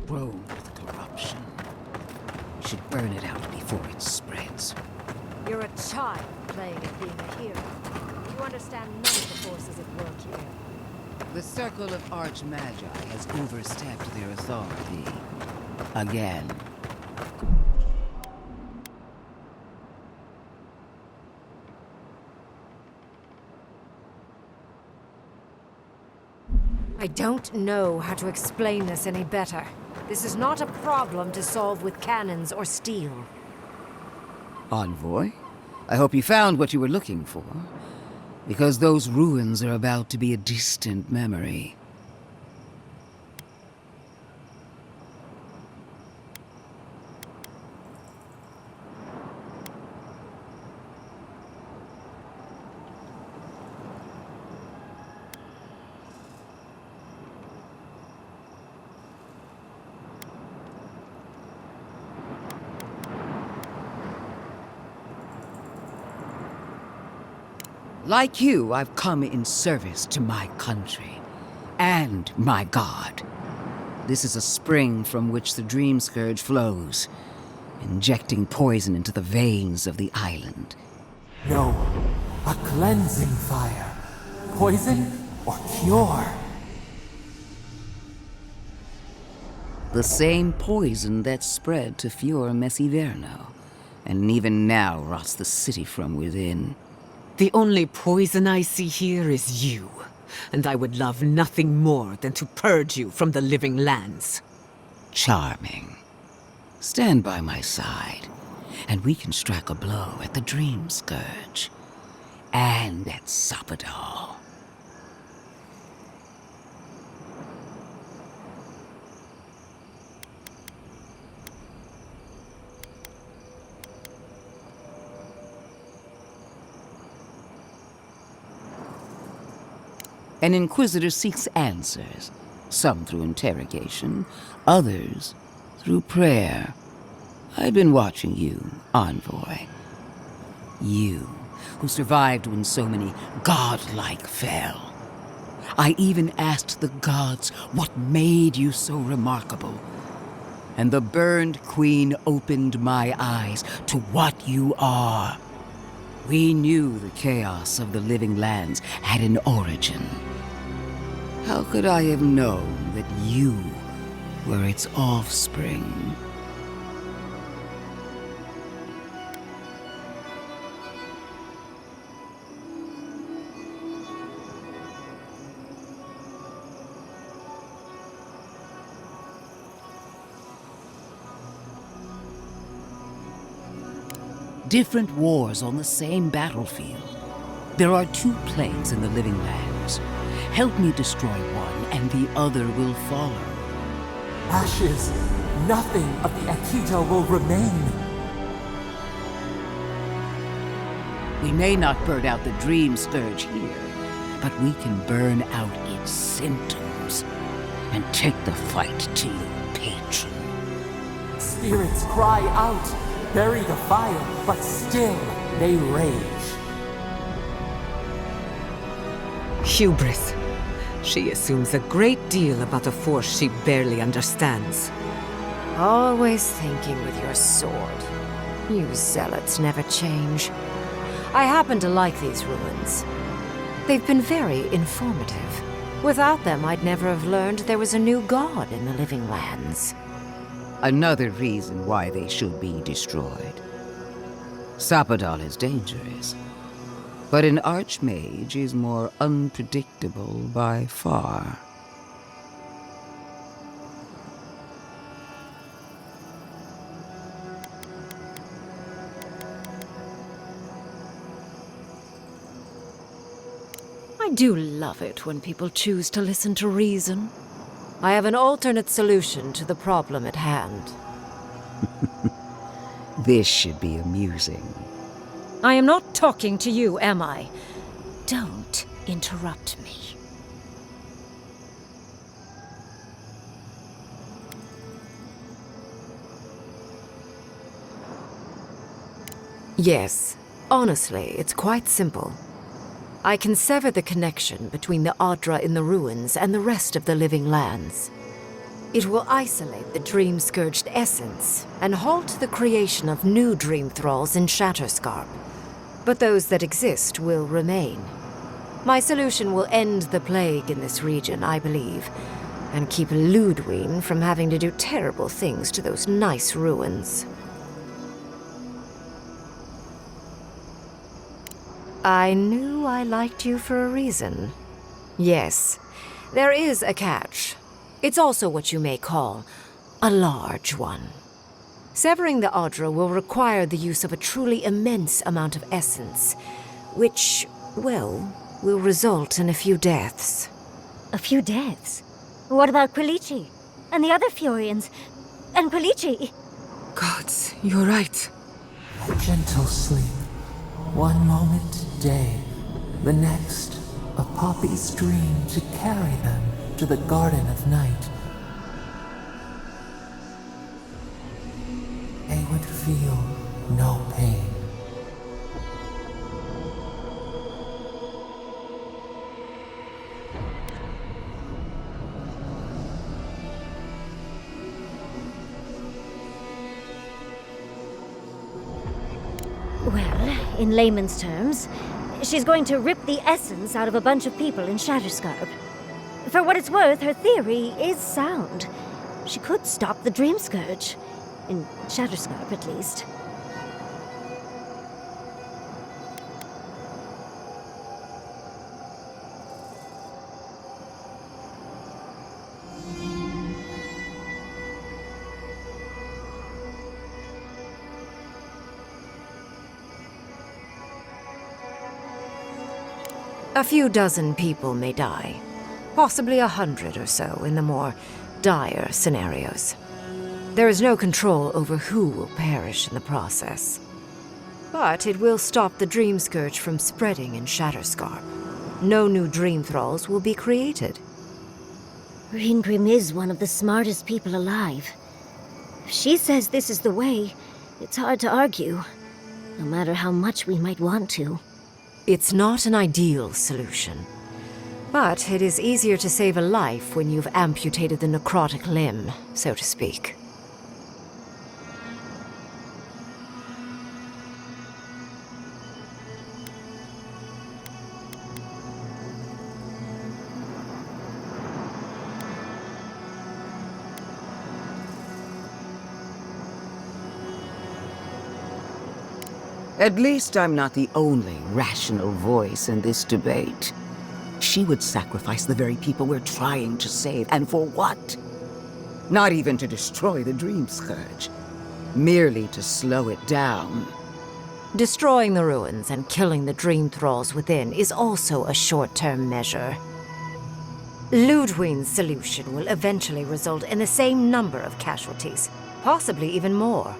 grown with corruption. We should burn it out before it spreads. You're a child playing at being a hero. You understand none of the forces at work here. The Circle of Archmagi has overstepped their authority. Again. I don't know how to explain this any better. This is not a problem to solve with cannons or steel. Envoy, I hope you found what you were looking for. Because those ruins are about to be a distant memory. Like you, I've come in service to my country and my god. This is a spring from which the Dream Scourge flows, injecting poison into the veins of the island. No, a cleansing fire. Poison or cure? The same poison that spread to Fior Messiverno, and even now rots the city from within. The only poison I see here is you, and I would love nothing more than to purge you from the living lands. Charming. Stand by my side, and we can strike a blow at the Dream Scourge. And at Sapadal. An Inquisitor seeks answers, some through interrogation, others through prayer. I've been watching you, Envoy. You, who survived when so many godlike fell. I even asked the gods what made you so remarkable. And the Burned Queen opened my eyes to what you are. We knew the chaos of the living lands had an origin. How could I have known that you were its offspring? Different wars on the same battlefield. There are two plagues in the living lands. Help me destroy one, and the other will follow. Ashes. Nothing of the Akita will remain. We may not burn out the Dream Scourge here, but we can burn out its symptoms and take the fight to your patron. Spirits cry out, bury the fire, but still they rage. Hubris. She assumes a great deal about a force she barely understands. Always thinking with your sword. You zealots never change. I happen to like these ruins. They've been very informative. Without them, I'd never have learned there was a new god in the living lands. Another reason why they should be destroyed. Sapadal is dangerous, but an archmage is more unpredictable by far. I do love it when people choose to listen to reason. I have an alternate solution to the problem at hand. This should be amusing. I am not talking to you, am I? Don't interrupt me. Yes, honestly, it's quite simple. I can sever the connection between the Adra in the ruins and the rest of the living lands. It will isolate the dream-scourged essence and halt the creation of new dream thralls in Shatterscarp. But those that exist will remain. My solution will end the plague in this region, I believe, and keep Ludwine from having to do terrible things to those nice ruins. I knew I liked you for a reason. Yes, there is a catch. It's also what you may call a large one. Severing the Audra will require the use of a truly immense amount of essence, which, well, will result in a few deaths. A few deaths? What about Quilici? And the other Furians? And Quilici? Gods, you're right. Gentle sleep. One moment day, the next a poppy's dream to carry them to the Garden of Night. They would feel no pain. Well, in layman's terms, she's going to rip the essence out of a bunch of people in Shatterscarp. For what it's worth, her theory is sound. She could stop the Dream Scourge. In Shatterscarp, at least. A few dozen people may die. Possibly 100 or so in the more dire scenarios. There is no control over who will perish in the process. But it will stop the Dream Scourge from spreading in Shatterscarp. No new Dream Thralls will be created. Ringrim is one of the smartest people alive. If she says this is the way, it's hard to argue, no matter how much we might want to. It's not an ideal solution. But it is easier to save a life when you've amputated the necrotic limb, so to speak. At least I'm not the only rational voice in this debate. She would sacrifice the very people we're trying to save, and for what? Not even to destroy the Dream Scourge. Merely to slow it down. Destroying the ruins and killing the Dream Thralls within is also a short-term measure. Ludwine's solution will eventually result in the same number of casualties, possibly even more.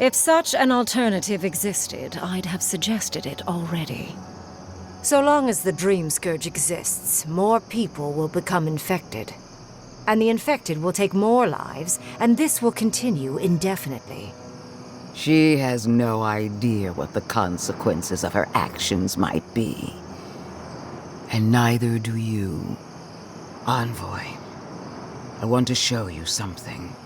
If such an alternative existed, I'd have suggested it already. So long as the Dream Scourge exists, more people will become infected. And the infected will take more lives, and this will continue indefinitely. She has no idea what the consequences of her actions might be. And neither do you. Envoy, I want to show you something.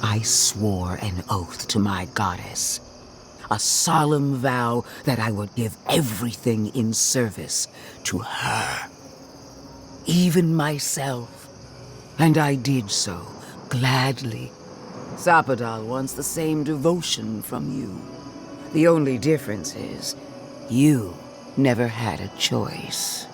I swore an oath to my goddess. A solemn vow that I would give everything in service to her. Even myself. And I did so, gladly. Sapadal wants the same devotion from you. The only difference is, you never had a choice.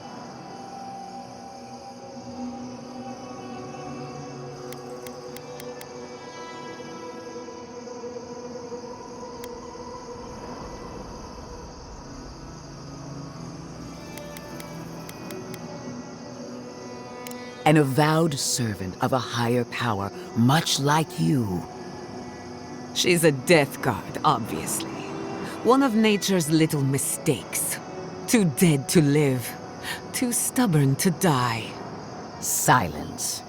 an avowed servant of a higher power, much like you. She's a death guard, obviously. One of nature's little mistakes. Too dead to live. Too stubborn to die. Silence.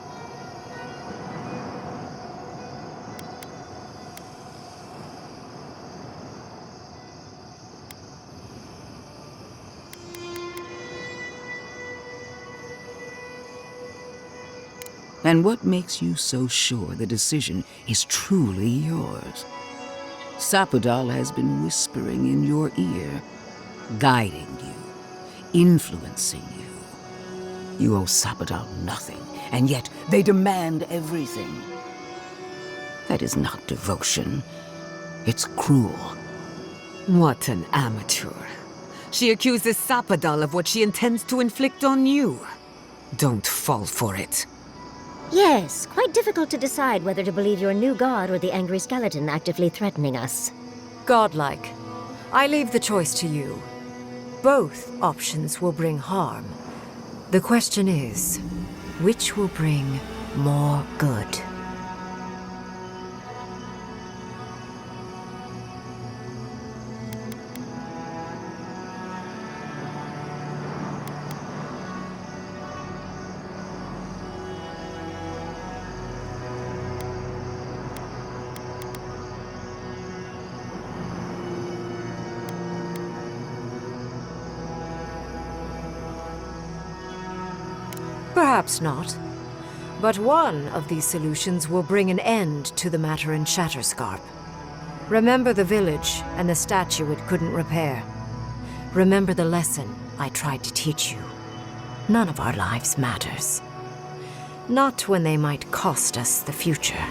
And what makes you so sure the decision is truly yours? Sapadal has been whispering in your ear, guiding you, influencing you. You owe Sapadal nothing, and yet they demand everything. That is not devotion. It's cruel. What an amateur. She accuses Sapadal of what she intends to inflict on you. Don't fall for it. Yes, quite difficult to decide whether to believe your new god or the angry skeleton actively threatening us. Godlike. I leave the choice to you. Both options will bring harm. The question is, which will bring more good? Perhaps not. But one of these solutions will bring an end to the matter in Shatterscarp. Remember the village and the statue it couldn't repair. Remember the lesson I tried to teach you. None of our lives matters. Not when they might cost us the future.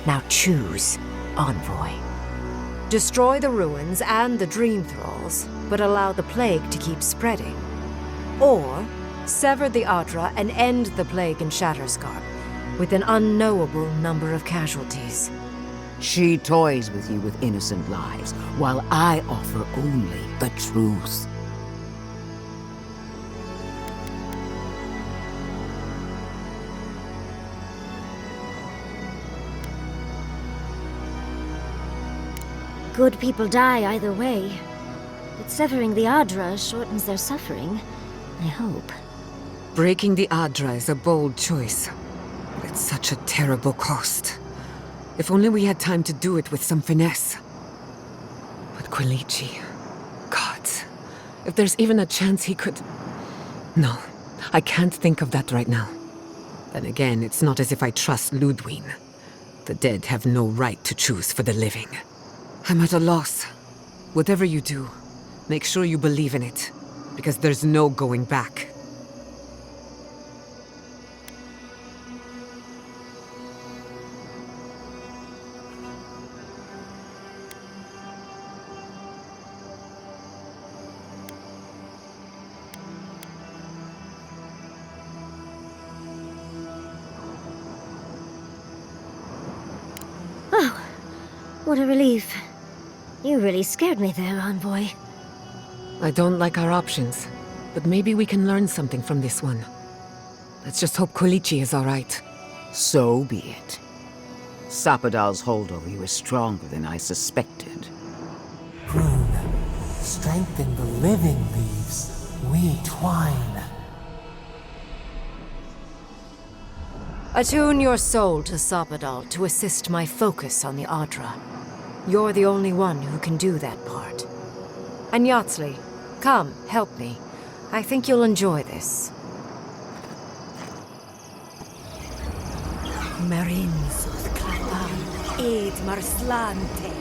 Now choose, Envoy. Destroy the ruins and the Dream Thralls, but allow the plague to keep spreading. Or sever the Adra and end the plague in Shatterscarp, with an unknowable number of casualties. She toys with you with innocent lives, while I offer only the truth. Good people die either way, but severing the Adra shortens their suffering, I hope. Breaking the Adra is a bold choice, but it's such a terrible cost. If only we had time to do it with some finesse. But Quilichi... gods, if there's even a chance he could... No, I can't think of that right now. Then again, it's not as if I trust Ludwig. The dead have no right to choose for the living. I'm at a loss. Whatever you do, make sure you believe in it, because there's no going back. Oh, what a relief. You really scared me there, Envoy. I don't like our options, but maybe we can learn something from this one. Let's just hope Quilichi is all right. So be it. Sapadal's hold over you is stronger than I suspected. Rune, strengthen the living leaves. We twine. Attune your soul to Sapadal to assist my focus on the Adra. You're the only one who can do that part. And Yatsley, come, help me. I think you'll enjoy this. Marinsos clapan ed marslante.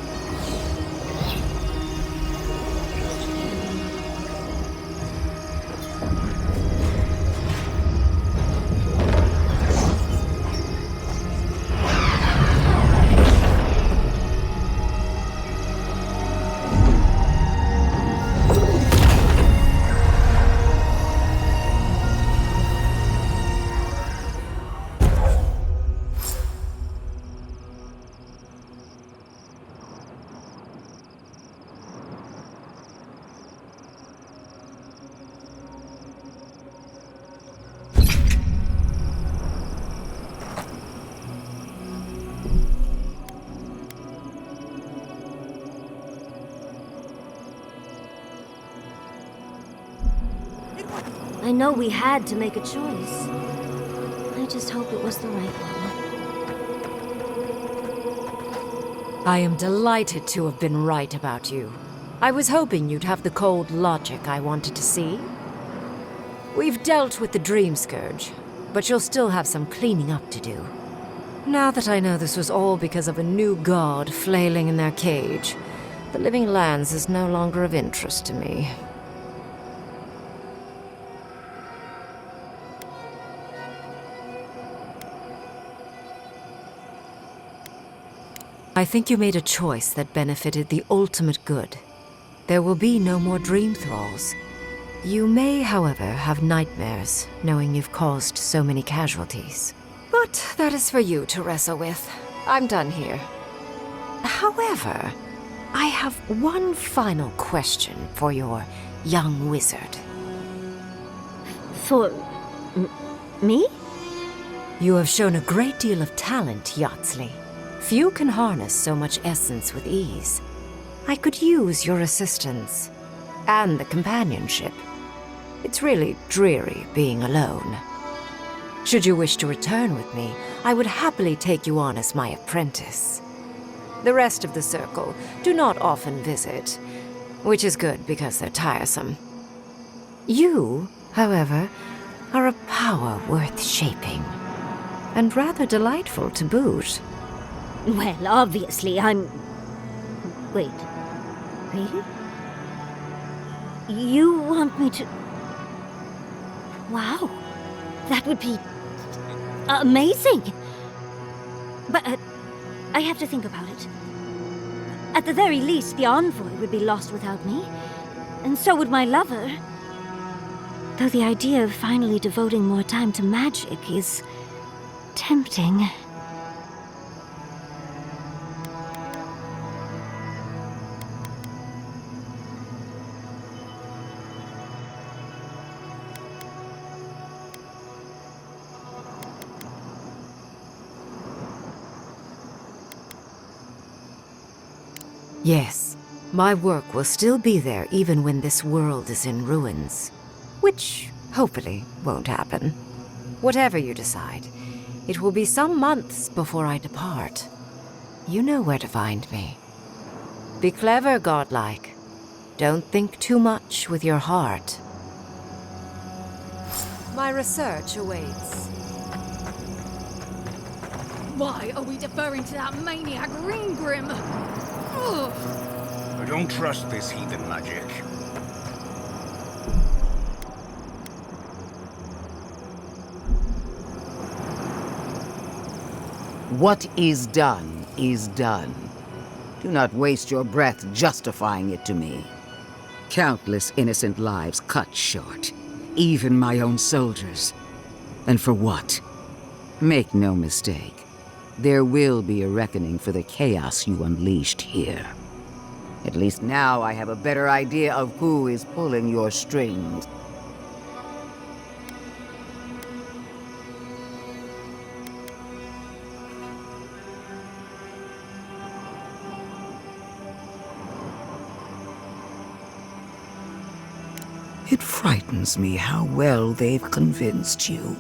I know we had to make a choice. I just hope it was the right one. I am delighted to have been right about you. I was hoping you'd have the cold logic I wanted to see. We've dealt with the Dream Scourge, but you'll still have some cleaning up to do. Now that I know this was all because of a new god flailing in their cage, the Living Lands is no longer of interest to me. I think you made a choice that benefited the ultimate good. There will be no more dream thralls. You may, however, have nightmares, knowing you've caused so many casualties. But that is for you to wrestle with. I'm done here. However, I have one final question for your young wizard. For... me? You have shown a great deal of talent, Yatsley. Few can harness so much essence with ease. I could use your assistance. And the companionship. It's really dreary being alone. Should you wish to return with me, I would happily take you on as my apprentice. The rest of the circle do not often visit, which is good because they're tiresome. You, however, are a power worth shaping, and rather delightful to boot. Well, obviously, I'm... Wait. Really? You want me to... Wow. That would be... amazing! But, I have to think about it. At the very least, the envoy would be lost without me. And so would my lover. Though the idea of finally devoting more time to magic is... tempting. Yes, my work will still be there even when this world is in ruins. Which, hopefully, won't happen. Whatever you decide, it will be some months before I depart. You know where to find me. Be clever, godlike. Don't think too much with your heart. My research awaits. Why are we deferring to that maniac Ringgrim? Ugh. I don't trust this heathen magic. What is done is done. Do not waste your breath justifying it to me. Countless innocent lives cut short, even my own soldiers. And for what? Make no mistake. There will be a reckoning for the chaos you unleashed here. At least now I have a better idea of who is pulling your strings. It frightens me how well they've convinced you.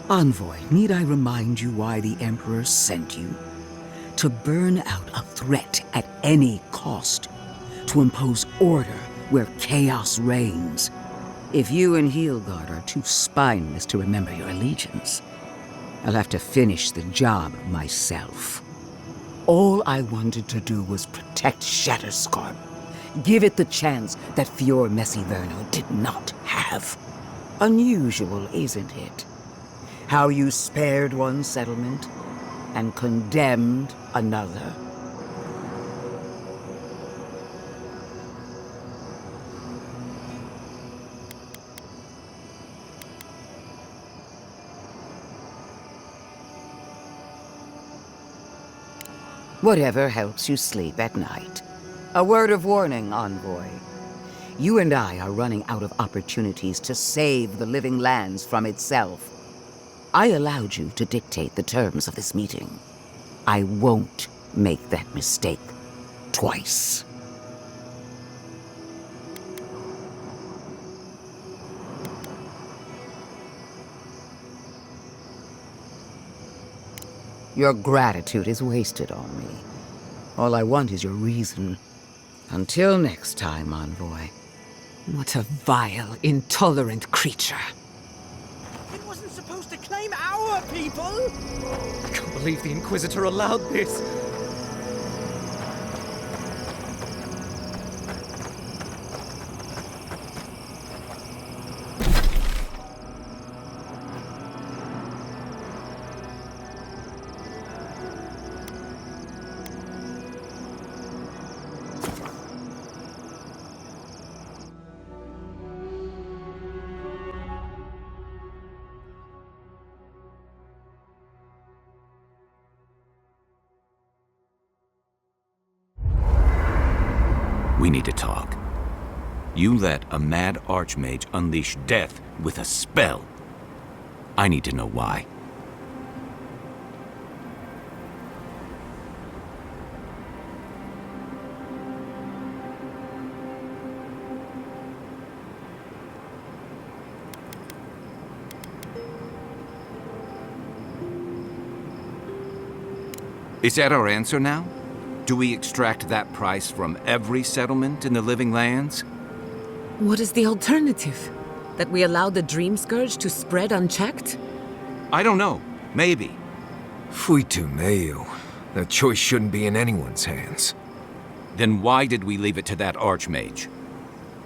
Envoy, need I remind you why the Emperor sent you? To burn out a threat at any cost. To impose order where chaos reigns. If you and Heelgard are too spineless to remember your allegiance, I'll have to finish the job myself. All I wanted to do was protect Shatterscarp. Give it the chance that Fior Messiverno did not have. Unusual, isn't it? How you spared one settlement and condemned another. Whatever helps you sleep at night. A word of warning, Envoy. You and I are running out of opportunities to save the Living Lands from itself. I allowed you to dictate the terms of this meeting. I won't make that mistake twice. Your gratitude is wasted on me. All I want is your reason. Until next time, Envoy. What a vile, intolerant creature. It wasn't supposed to claim our people! I can't believe the Inquisitor allowed this. We need to talk. You let a mad archmage unleash death with a spell. I need to know why. Is that our answer now? Do we extract that price from every settlement in the Living Lands? What is the alternative? That we allow the Dream Scourge to spread unchecked? I don't know. Maybe. Fuitu Mayu. That choice shouldn't be in anyone's hands. Then why did we leave it to that archmage?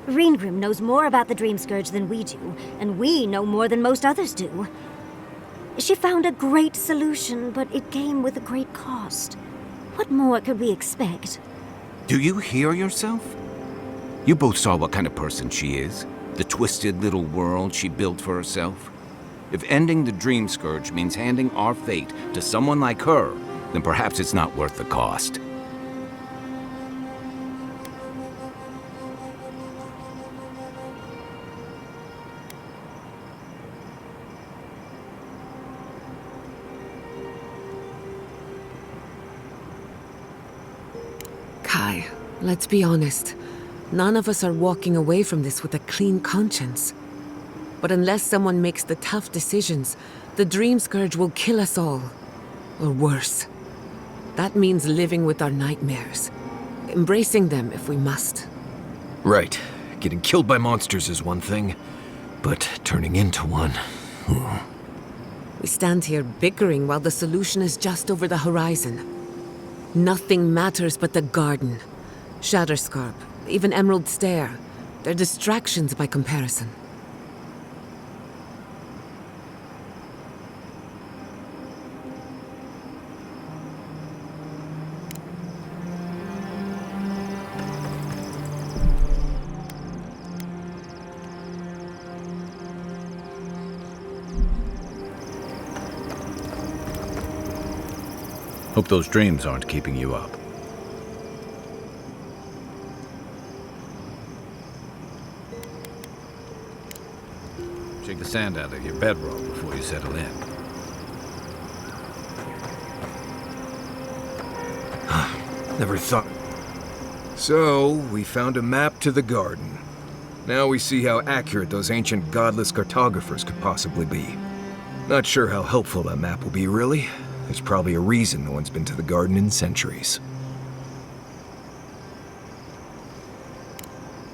Reengrim knows more about the Dream Scourge than we do, and we know more than most others do. She found a great solution, but it came with a great cost. What more could we expect? Do you hear yourself? You both saw what kind of person she is. The twisted little world she built for herself. If ending the Dream Scourge means handing our fate to someone like her, then perhaps it's not worth the cost. Kai, let's be honest. None of us are walking away from this with a clean conscience. But unless someone makes the tough decisions, the Dream Scourge will kill us all. Or worse. That means living with our nightmares. Embracing them if we must. Right. Getting killed by monsters is one thing, but turning into one... We stand here bickering while the solution is just over the horizon. Nothing matters but the garden. Shatterscarp, even Emerald Stair. They're distractions by comparison. Hope those dreams aren't keeping you up. Shake the sand out of your bedroll before you settle in. Never thought... So, we found a map to the garden. Now we see how accurate those ancient godless cartographers could possibly be. Not sure how helpful that map will be, really. There's probably a reason no one's been to the garden in centuries.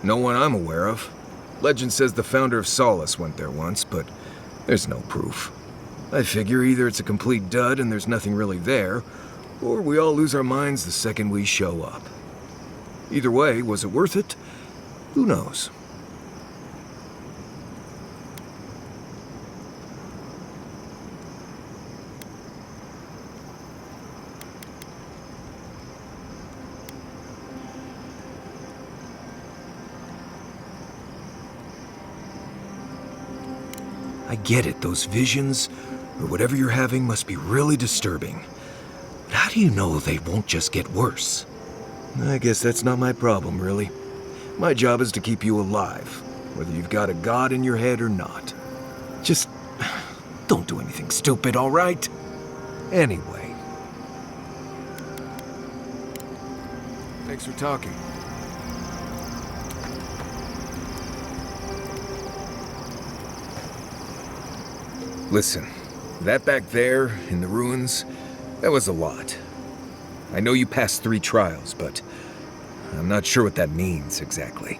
No one I'm aware of. Legend says the founder of Solace went there once, but there's no proof. I figure either it's a complete dud and there's nothing really there, or we all lose our minds the second we show up. Either way, was it worth it? Who knows? I get it, those visions, or whatever you're having, must be really disturbing. But how do you know they won't just get worse? I guess that's not my problem, really. My job is to keep you alive, whether you've got a god in your head or not. Just don't do anything stupid, all right? Anyway. Thanks for talking. Listen, that back there, in the ruins, That was a lot. I know you passed 3 trials, but I'm not sure what that means exactly.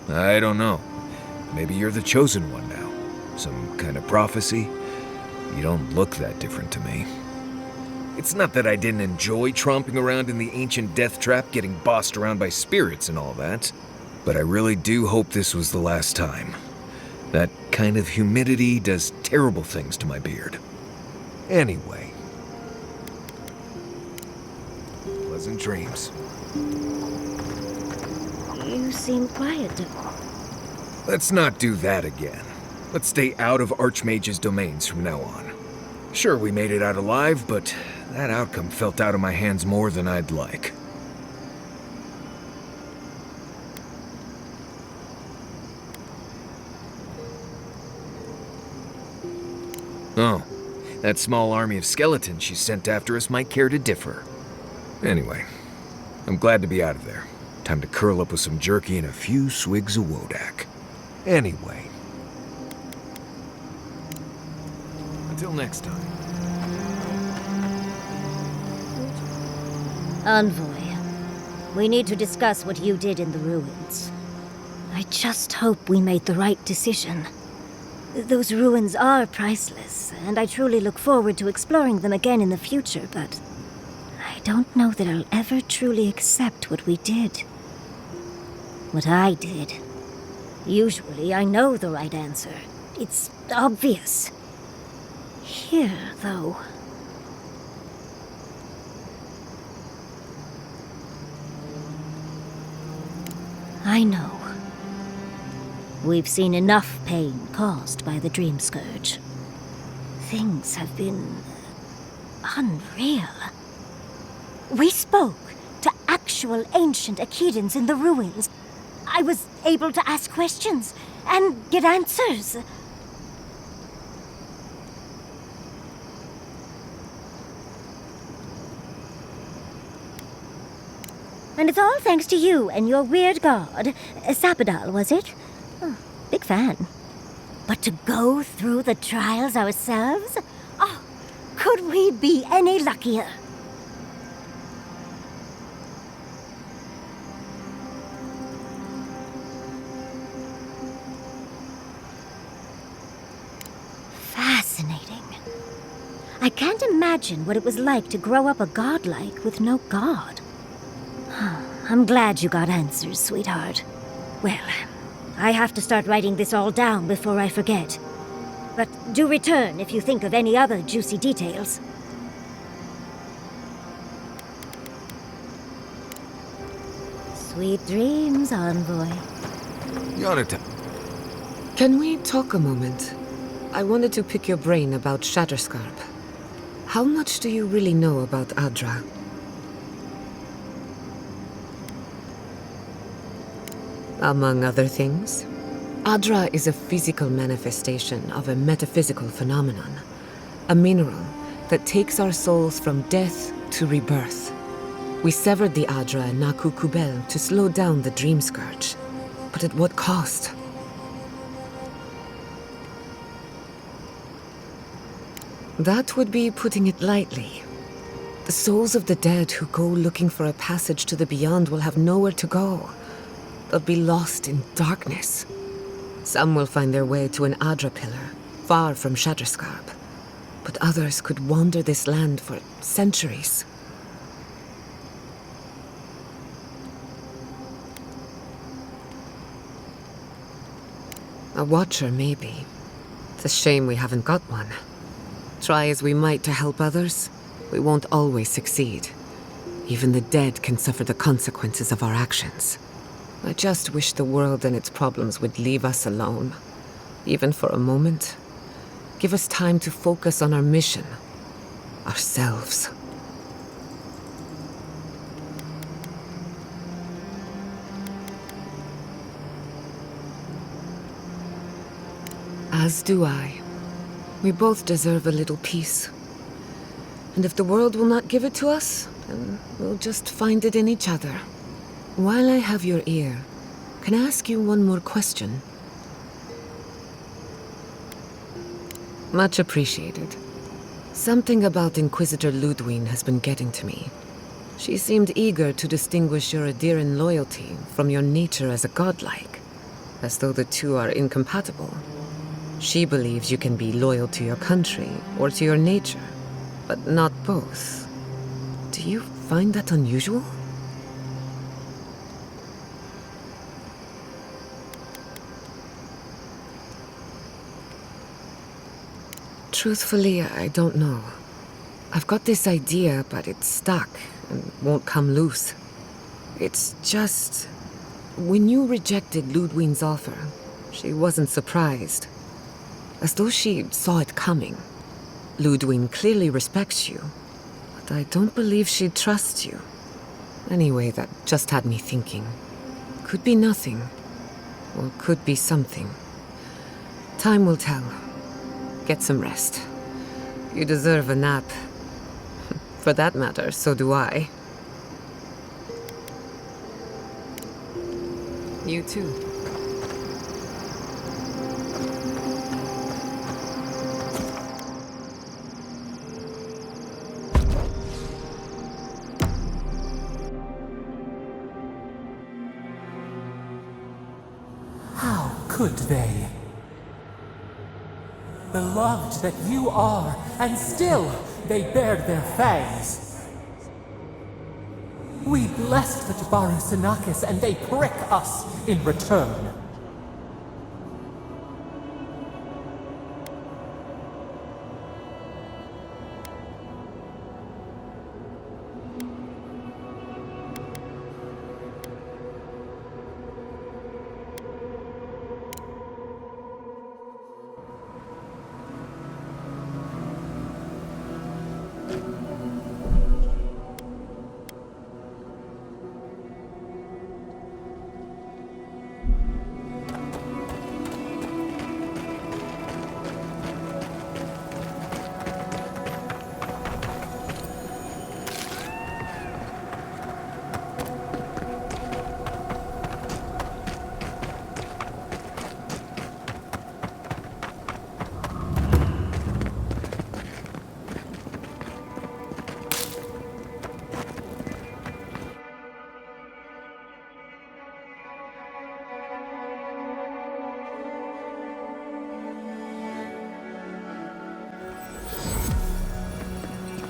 I don't know. Maybe you're the chosen one now. Some kind of prophecy? You don't look that different to me. It's not that I didn't enjoy tromping around in the ancient death trap, getting bossed around by spirits and all that, but I really do hope this was the last time. That kind of humidity does terrible things to my beard. Anyway. Pleasant dreams. You seem quiet. Let's not do that again. Let's stay out of Archmage's domains from now on. Sure, we made it out alive, but that outcome felt out of my hands more than I'd like. Oh, that small army of skeletons she sent after us might care to differ. Anyway, I'm glad to be out of there. Time to curl up with some jerky and a few swigs of Wodak. Anyway. Until next time. Envoy, we need to discuss what you did in the ruins. I just hope we made the right decision. Those ruins are priceless, and I truly look forward to exploring them again in the future, but I don't know that I'll ever truly accept what we did. What I did. Usually I know the right answer. It's obvious. Here, though. I know. We've seen enough pain caused by the Dream Scourge. Things have been unreal. We spoke to actual ancient Akedans in the ruins. I was able to ask questions and get answers. And it's all thanks to you and your weird god, Sapadal, was it? Oh, big fan. But to go through the trials ourselves? Oh, could we be any luckier? Fascinating. I can't imagine what it was like to grow up a godlike with no god. I'm glad you got answers, sweetheart. Well, I have to start writing this all down before I forget. But do return if you think of any other juicy details. Sweet dreams, Envoy. Yonatan. Can we talk a moment? I wanted to pick your brain about Shatterscarp. How much do you really know about Adra? Among other things, Adra is a physical manifestation of a metaphysical phenomenon. A mineral that takes our souls from death to rebirth. We severed the Adra and Naku Kubel to slow down the Dream Scourge. But at what cost? That would be putting it lightly. The souls of the dead who go looking for a passage to the beyond will have nowhere to go. They'll be lost in darkness. Some will find their way to an Adra pillar, far from Shatterscarp. But others could wander this land for centuries. A watcher, maybe. It's a shame we haven't got one. Try as we might to help others, we won't always succeed. Even the dead can suffer the consequences of our actions. I just wish the world and its problems would leave us alone. Even for a moment. Give us time to focus on our mission. Ourselves. As do I. We both deserve a little peace. And if the world will not give it to us, then we'll just find it in each other. While I have your ear, can I ask you one more question? Much appreciated. Something about Inquisitor Ludwig has been getting to me. She seemed eager to distinguish your Adiran loyalty from your nature as a godlike, as though the two are incompatible. She believes you can be loyal to your country or to your nature, but not both. Do you find that unusual? Truthfully, I don't know. I've got this idea, but it's stuck and won't come loose. It's just... When you rejected Ludwig's offer, she wasn't surprised. As though she saw it coming. Ludwig clearly respects you, but I don't believe she trusts you. Anyway, that just had me thinking. Could be nothing, or could be something. Time will tell. Get some rest. You deserve a nap. For that matter, so do I. You too. How could they? Beloved that you are, and still they bared their fangs. We blessed the Jabaru Sanakis, and they prick us in return.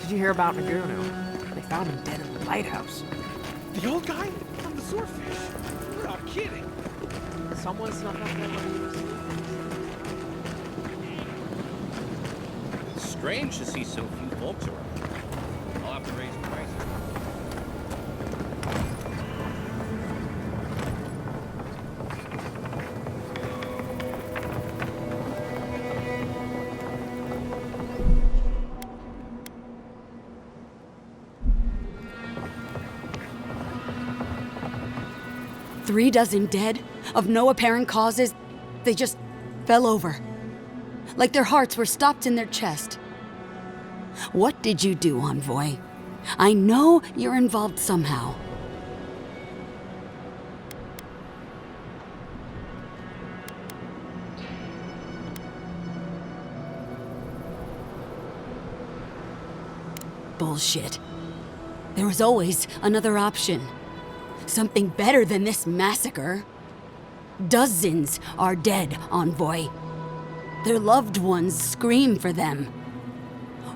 Did you hear about Naguno? They found him dead in the lighthouse. The old guy? On the swordfish? You're not kidding. Someone snuck up there when he was sleeping. It's strange to see so few folks around. I'll have to raise prices. Three dozen dead, of no apparent causes. They just fell over. Like their hearts were stopped in their chest. What did you do, Envoy? I know you're involved somehow. Bullshit. There was always another option. Something better than this massacre. Dozens are dead, Envoy. Their loved ones scream for them.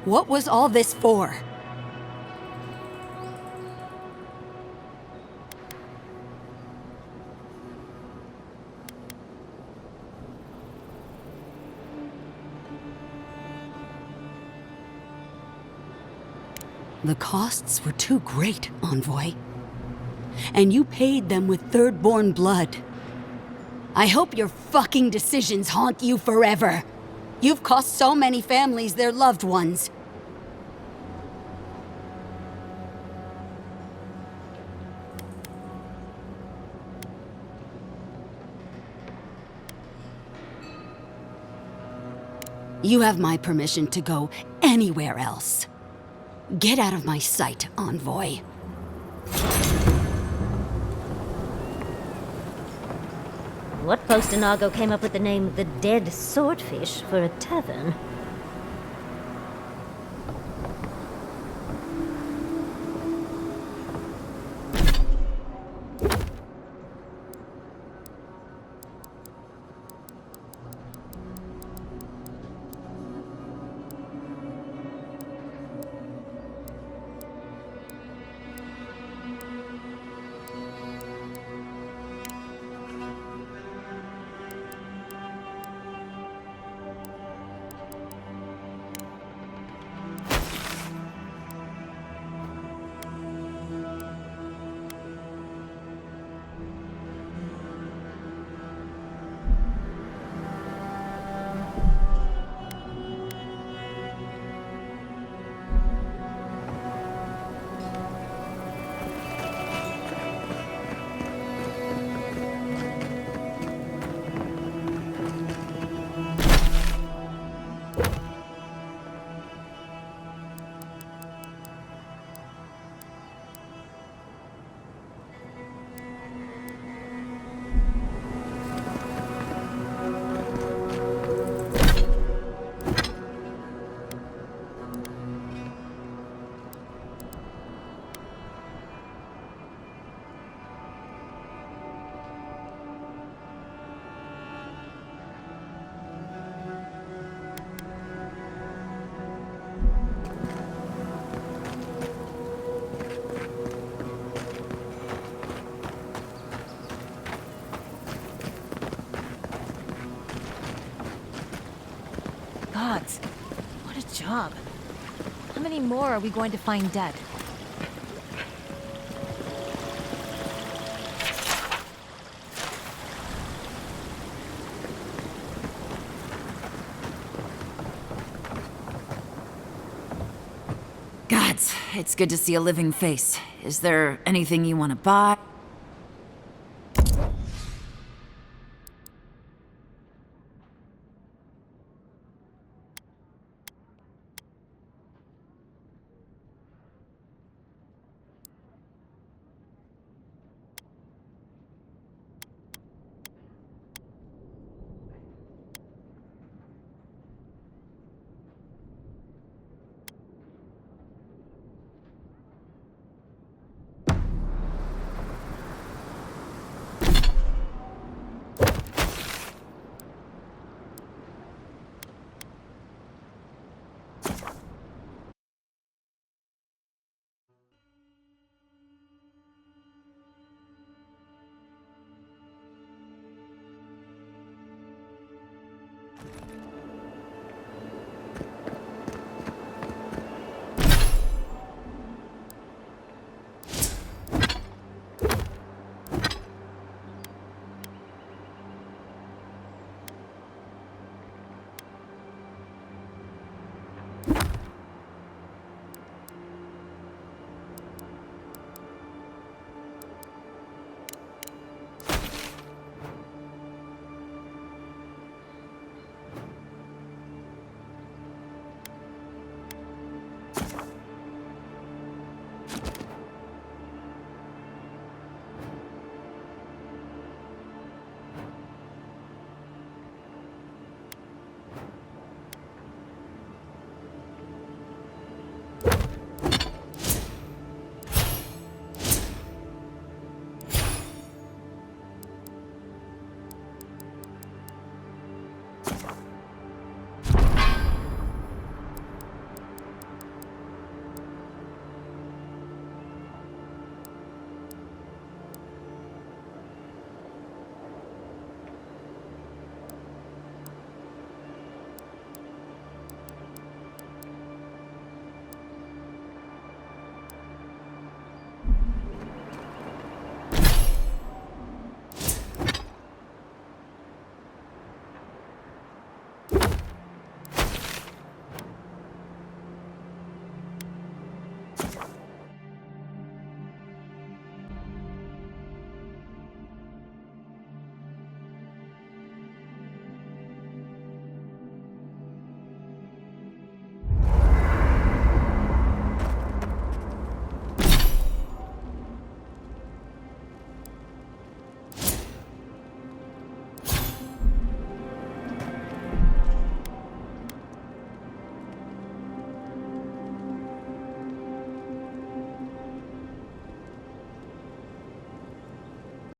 What was all this for? The costs were too great, Envoy. And you paid them with third-born blood. I hope your fucking decisions haunt you forever. You've cost so many families their loved ones. You have my permission to go anywhere else. Get out of my sight, Envoy. What Postinago came up with the name the Dead Swordfish for a tavern? Gods, what a job. How many more are we going to find dead? Gods, it's good to see a living face. Is there anything you want to buy?